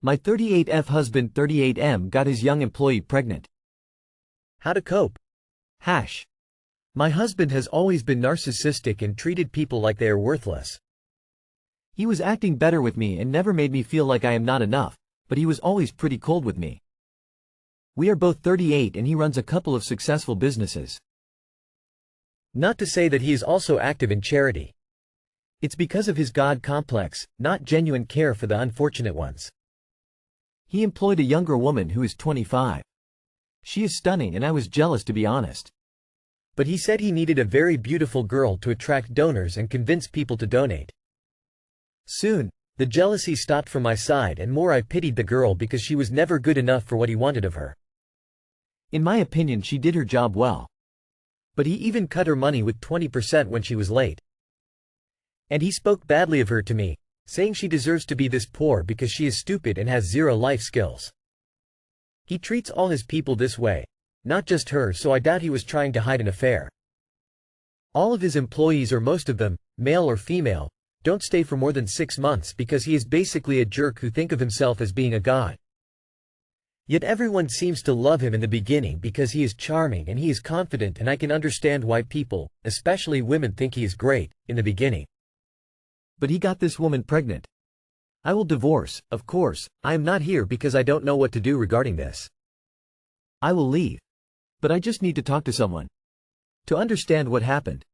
My 38F husband 38M got his young employee pregnant. How to cope? Hash. My husband has always been narcissistic and treated people like they are worthless. He was acting better with me and never made me feel like I am not enough, but he was always pretty cold with me. We are both 38 and he runs a couple of successful businesses. Not to say that he is also active in charity. It's because of his God complex, not genuine care for the unfortunate ones. He employed a younger woman who is 25. She is stunning and I was jealous, to be honest. But he said he needed a very beautiful girl to attract donors and convince people to donate. Soon, the jealousy stopped from my side and more I pitied the girl because she was never good enough for what he wanted of her. In my opinion, she did her job well. But he even cut her money with 20% when she was late. And he spoke badly of her to me, saying she deserves to be this poor because she is stupid and has zero life skills. He treats all his people this way, not just her, so I doubt he was trying to hide an affair. All of his employees, or most of them, male or female, don't stay for more than 6 months because he is basically a jerk who think of himself as being a god. Yet everyone seems to love him in the beginning because he is charming and he is confident, and I can understand why people, especially women, think he is great in the beginning. But he got this woman pregnant. I will divorce, of course. I am not here because I don't know what to do regarding this. I will leave. But I just need to talk to someone to understand what happened.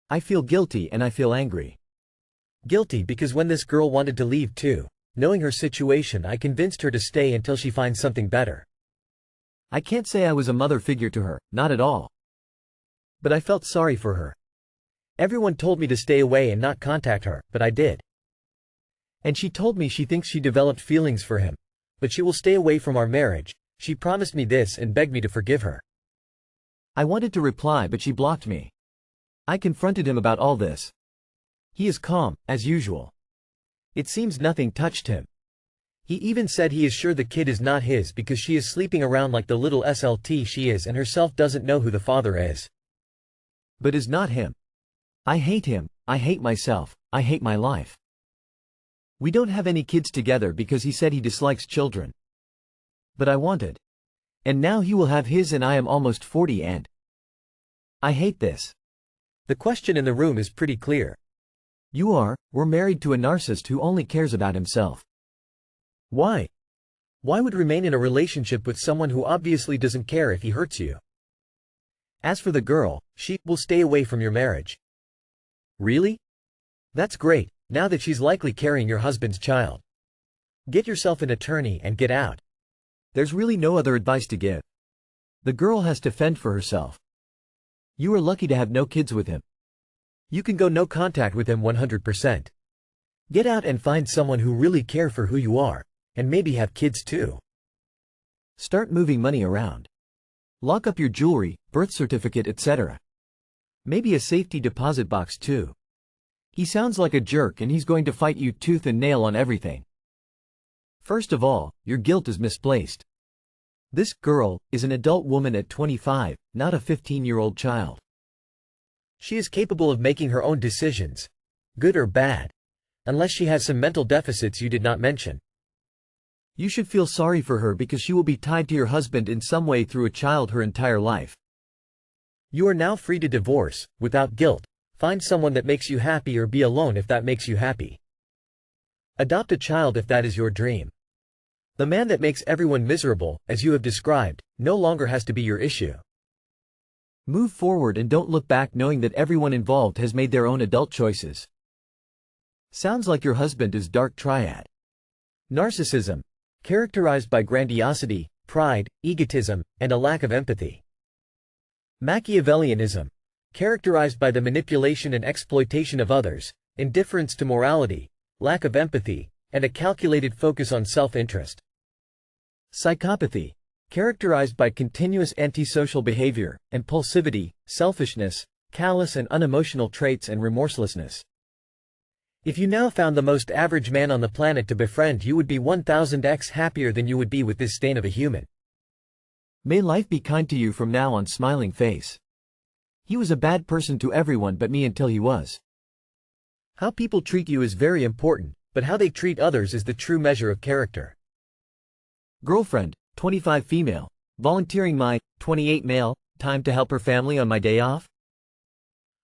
I feel guilty and I feel angry. Guilty because when this girl wanted to leave too, knowing her situation, I convinced her to stay until she finds something better. I can't say I was a mother figure to her, not at all. But I felt sorry for her. Everyone told me to stay away and not contact her, but I did. And she told me she thinks she developed feelings for him, but she will stay away from our marriage. She promised me this and begged me to forgive her. I wanted to reply, but she blocked me. I confronted him about all this. He is calm, as usual. It seems nothing touched him. He even said he is sure the kid is not his because she is sleeping around like the little SLT she is and herself doesn't know who the father is. But is not him. I hate him, I hate myself, I hate my life. We don't have any kids together because he said he dislikes children. But I wanted. And now he will have his and I am almost 40 and I hate this. The question in the room is pretty clear. We're married to a narcissist who only cares about himself. Why? Why would remain in a relationship with someone who obviously doesn't care if he hurts you? As for the girl, she will stay away from your marriage. Really? That's great, now that she's likely carrying your husband's child. Get yourself an attorney and get out. There's really no other advice to give. The girl has to fend for herself. You are lucky to have no kids with him. You can go no contact with him 100%. Get out and find someone who really care for who you are, and maybe have kids too. Start moving money around. Lock up your jewelry, birth certificate, etc. Maybe a safety deposit box too. He sounds like a jerk and he's going to fight you tooth and nail on everything. First of all, your guilt is misplaced. This girl is an adult woman at 25, not a 15-year-old child. She is capable of making her own decisions, good or bad, unless she has some mental deficits you did not mention. You should feel sorry for her because she will be tied to your husband in some way through a child her entire life. You are now free to divorce, without guilt. Find someone that makes you happy or be alone if that makes you happy. Adopt a child if that is your dream. The man that makes everyone miserable, as you have described, no longer has to be your issue. Move forward and don't look back, knowing that everyone involved has made their own adult choices. Sounds like your husband is dark triad. Narcissism, characterized by grandiosity, pride, egotism, and a lack of empathy. Machiavellianism, characterized by the manipulation and exploitation of others, indifference to morality, lack of empathy, and a calculated focus on self-interest. Psychopathy, characterized by continuous antisocial behavior, impulsivity, selfishness, callous and unemotional traits, and remorselessness. If you now found the most average man on the planet to befriend, you would be 1000x happier than you would be with this stain of a human. May life be kind to you from now on, smiling face. He was a bad person to everyone but me until he was. How people treat you is very important, but how they treat others is the true measure of character. Girlfriend, 25 female, volunteering my 28 male time to help her family on my day off.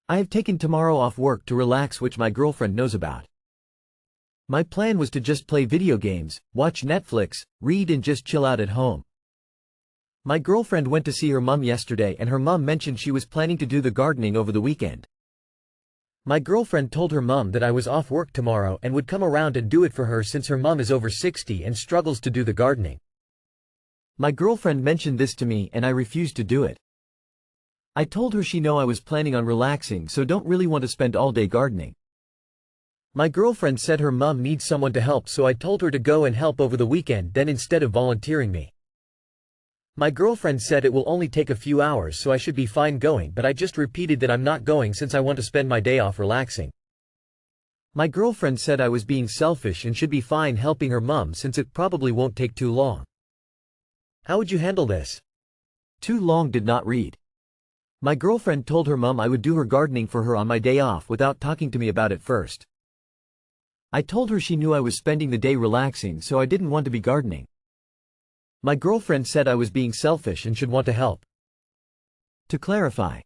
I have taken tomorrow off work to relax, which my girlfriend knows about. My plan was to just play video games, watch Netflix, read and just chill out at home. My girlfriend went to see her mum yesterday and her mum mentioned she was planning to do the gardening over the weekend. My girlfriend told her mum that I was off work tomorrow and would come around and do it for her since her mum is over 60 and struggles to do the gardening. My girlfriend mentioned this to me and I refused to do it. I told her she know I was planning on relaxing, so don't really want to spend all day gardening. My girlfriend said her mum needs someone to help, so I told her to go and help over the weekend then instead of volunteering me. My girlfriend said it will only take a few hours, so I should be fine going, but I just repeated that I'm not going since I want to spend my day off relaxing. My girlfriend said I was being selfish and should be fine helping her mum since it probably won't take too long. How would you handle this? Too long did not read. My girlfriend told her mum I would do her gardening for her on my day off without talking to me about it first. I told her she knew I was spending the day relaxing, so I didn't want to be gardening. My girlfriend said I was being selfish and should want to help. To clarify,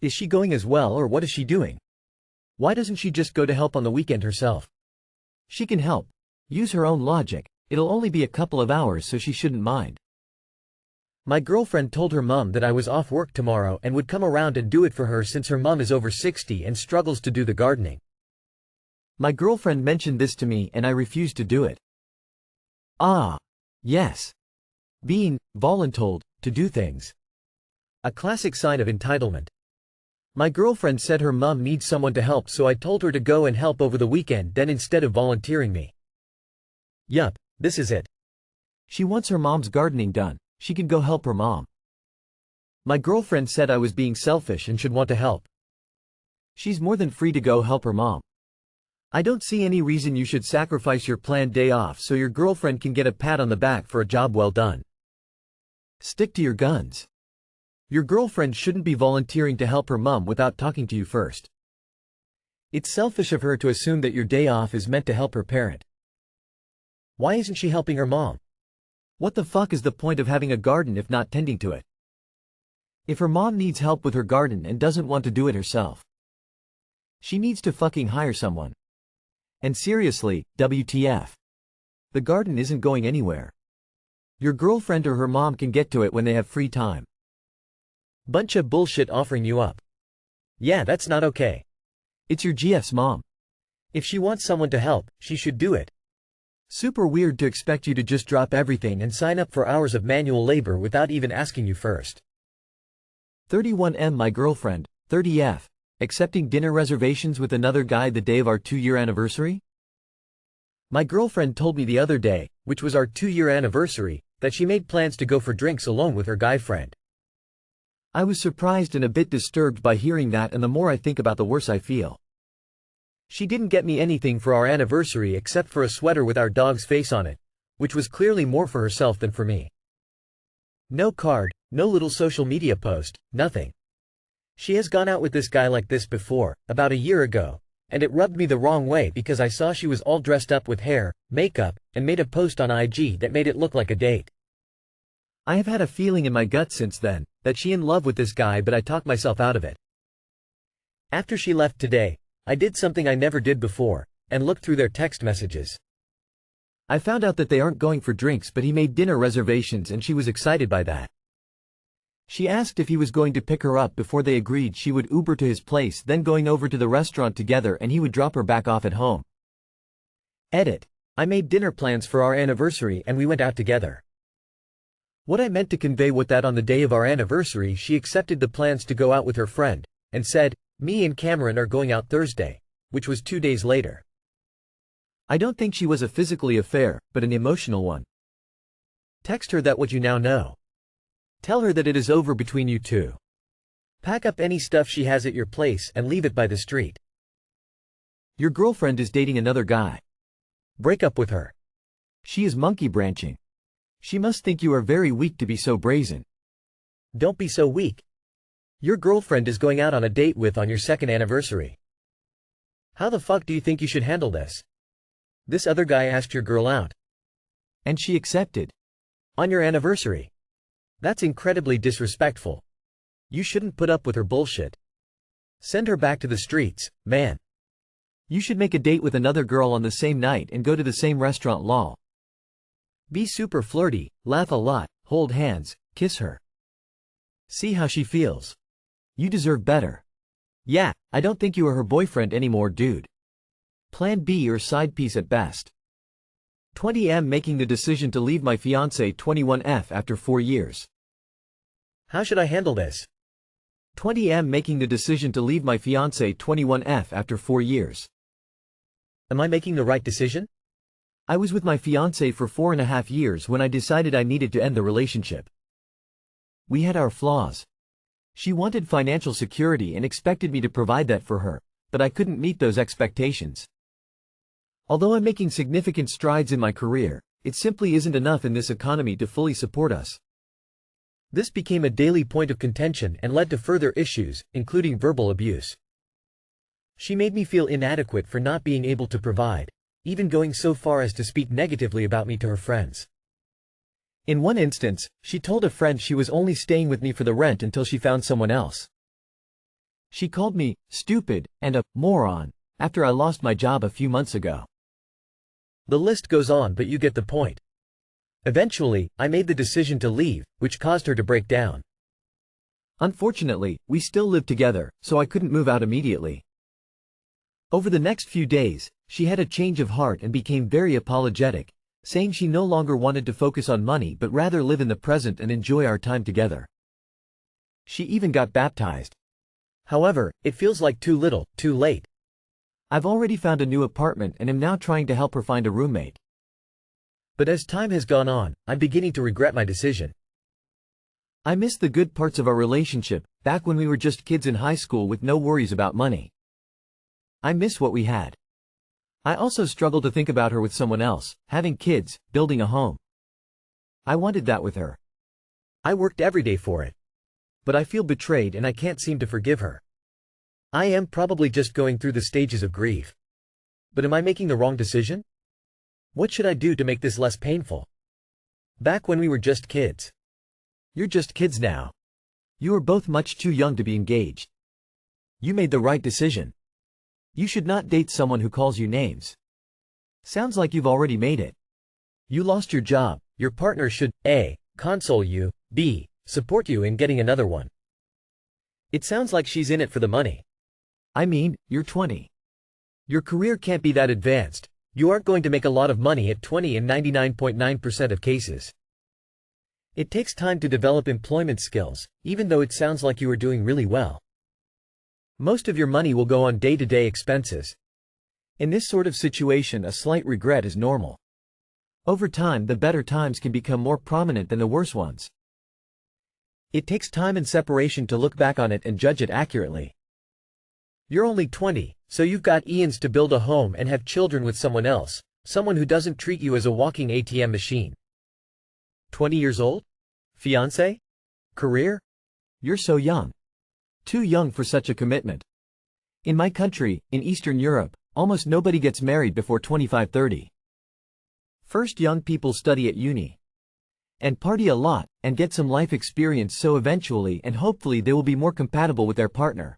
is she going as well or what is she doing? Why doesn't she just go to help on the weekend herself? She can help. Use her own logic. It'll only be a couple of hours, so she shouldn't mind. My girlfriend told her mum that I was off work tomorrow and would come around and do it for her since her mum is over 60 and struggles to do the gardening. My girlfriend mentioned this to me and I refused to do it. Ah. Yes. Being voluntold to do things. A classic sign of entitlement. My girlfriend said her mum needs someone to help, so I told her to go and help over the weekend then instead of volunteering me. Yup, this is it. She wants her mom's gardening done. She can go help her mom. My girlfriend said I was being selfish and should want to help. She's more than free to go help her mom. I don't see any reason you should sacrifice your planned day off so your girlfriend can get a pat on the back for a job well done. Stick to your guns. Your girlfriend shouldn't be volunteering to help her mom without talking to you first. It's selfish of her to assume that your day off is meant to help her parent. Why isn't she helping her mom? What the fuck is the point of having a garden if not tending to it? If her mom needs help with her garden and doesn't want to do it herself, she needs to fucking hire someone. And seriously, WTF? The garden isn't going anywhere. Your girlfriend or her mom can get to it when they have free time. Bunch of bullshit offering you up. Yeah, that's not okay. It's your GF's mom. If she wants someone to help, she should do it. Super weird to expect you to just drop everything and sign up for hours of manual labor without even asking you first. 31M My girlfriend, 30F, accepting dinner reservations with another guy the day of our 2-year anniversary? My girlfriend told me the other day, which was our 2-year anniversary, that she made plans to go for drinks alone with her guy friend. I was surprised and a bit disturbed by hearing that, and the more I think about the worse I feel. She didn't get me anything for our anniversary except for a sweater with our dog's face on it, which was clearly more for herself than for me. No card, no little social media post, nothing. She has gone out with this guy like this before, about a year ago, and it rubbed me the wrong way because I saw she was all dressed up with hair, makeup, and made a post on IG that made it look like a date. I have had a feeling in my gut since then, that she in love with this guy, but I talked myself out of it. After she left today, I did something I never did before, and looked through their text messages. I found out that they aren't going for drinks, but he made dinner reservations and she was excited by that. She asked if he was going to pick her up before they agreed she would Uber to his place, then going over to the restaurant together and he would drop her back off at home. Edit. I made dinner plans for our anniversary and we went out together. What I meant to convey was that on the day of our anniversary she accepted the plans to go out with her friend, and said, "Me and Cameron are going out Thursday," which was 2 days later. I don't think she was a physically affair, but an emotional one. Text her that what you now know. Tell her that it is over between you two. Pack up any stuff she has at your place and leave it by the street. Your girlfriend is dating another guy. Break up with her. She is monkey branching. She must think you are very weak to be so brazen. Don't be so weak. Your girlfriend is going out on a date with on your 2nd anniversary. How the fuck do you think you should handle this? This other guy asked your girl out. And she accepted. On your anniversary. That's incredibly disrespectful. You shouldn't put up with her bullshit. Send her back to the streets, man. You should make a date with another girl on the same night and go to the same restaurant lol. Be super flirty, laugh a lot, hold hands, kiss her. See how she feels. You deserve better. Yeah, I don't think you are her boyfriend anymore, dude. Plan B or side piece at best. 20M making the decision to leave my fiancé 21F after 4 years. How should I handle this? 20M making the decision to leave my fiancé 21F after 4 years. Am I making the right decision? I was with my fiancé for 4.5 years when I decided I needed to end the relationship. We had our flaws. She wanted financial security and expected me to provide that for her, but I couldn't meet those expectations. Although I'm making significant strides in my career, it simply isn't enough in this economy to fully support us. This became a daily point of contention and led to further issues, including verbal abuse. She made me feel inadequate for not being able to provide, even going so far as to speak negatively about me to her friends. In one instance, she told a friend she was only staying with me for the rent until she found someone else. She called me stupid and a moron after I lost my job a few months ago. The list goes on, but you get the point. Eventually, I made the decision to leave, which caused her to break down. Unfortunately, we still live together, so I couldn't move out immediately. Over the next few days, she had a change of heart and became very apologetic, saying she no longer wanted to focus on money but rather live in the present and enjoy our time together. She even got baptized. However, it feels like too little, too late. I've already found a new apartment and am now trying to help her find a roommate. But as time has gone on, I'm beginning to regret my decision. I miss the good parts of our relationship, back when we were just kids in high school with no worries about money. I miss what we had. I also struggle to think about her with someone else, having kids, building a home. I wanted that with her. I worked every day for it. But I feel betrayed and I can't seem to forgive her. I am probably just going through the stages of grief. But am I making the wrong decision? What should I do to make this less painful? Back when we were just kids. You're just kids now. You are both much too young to be engaged. You made the right decision. You should not date someone who calls you names. Sounds like you've already made it. You lost your job. Your partner should A. Console you, B. Support you in getting another one. It sounds like she's in it for the money. I mean, you're 20. Your career can't be that advanced. You aren't going to make a lot of money at 20 in 99.9% of cases. It takes time to develop employment skills, even though it sounds like you are doing really well. Most of your money will go on day-to-day expenses. In this sort of situation, a slight regret is normal. Over time, the better times can become more prominent than the worse ones. It takes time and separation to look back on it and judge it accurately. You're only 20, so you've got eons to build a home and have children with someone else, someone who doesn't treat you as a walking ATM machine. 20 years old? Fiancé? Career? You're so young. Too young for such a commitment. In my country, in Eastern Europe, almost nobody gets married before 25-30. First, young people study at uni and party a lot and get some life experience, so eventually and hopefully they will be more compatible with their partner.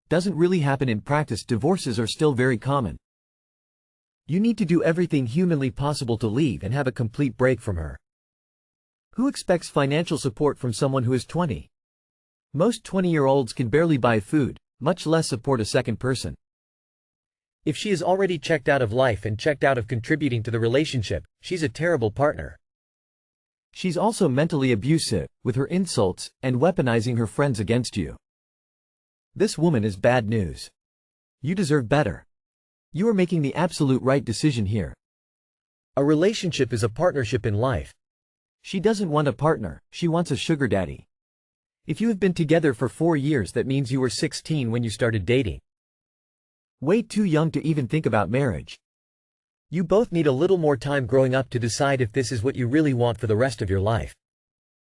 Doesn't really happen in practice. Divorces are still very common. You need to do everything humanly possible to leave and have a complete break from her. Who expects financial support from someone who is 20? Most 20-year-olds can barely buy food, much less support a second person. If she is already checked out of life and checked out of contributing to the relationship, she's a terrible partner. She's also mentally abusive, with her insults and weaponizing her friends against you. This woman is bad news. You deserve better. You are making the absolute right decision here. A relationship is a partnership in life. She doesn't want a partner, she wants a sugar daddy. If you have been together for 4 years, that means you were 16 when you started dating. Way too young to even think about marriage. You both need a little more time growing up to decide if this is what you really want for the rest of your life.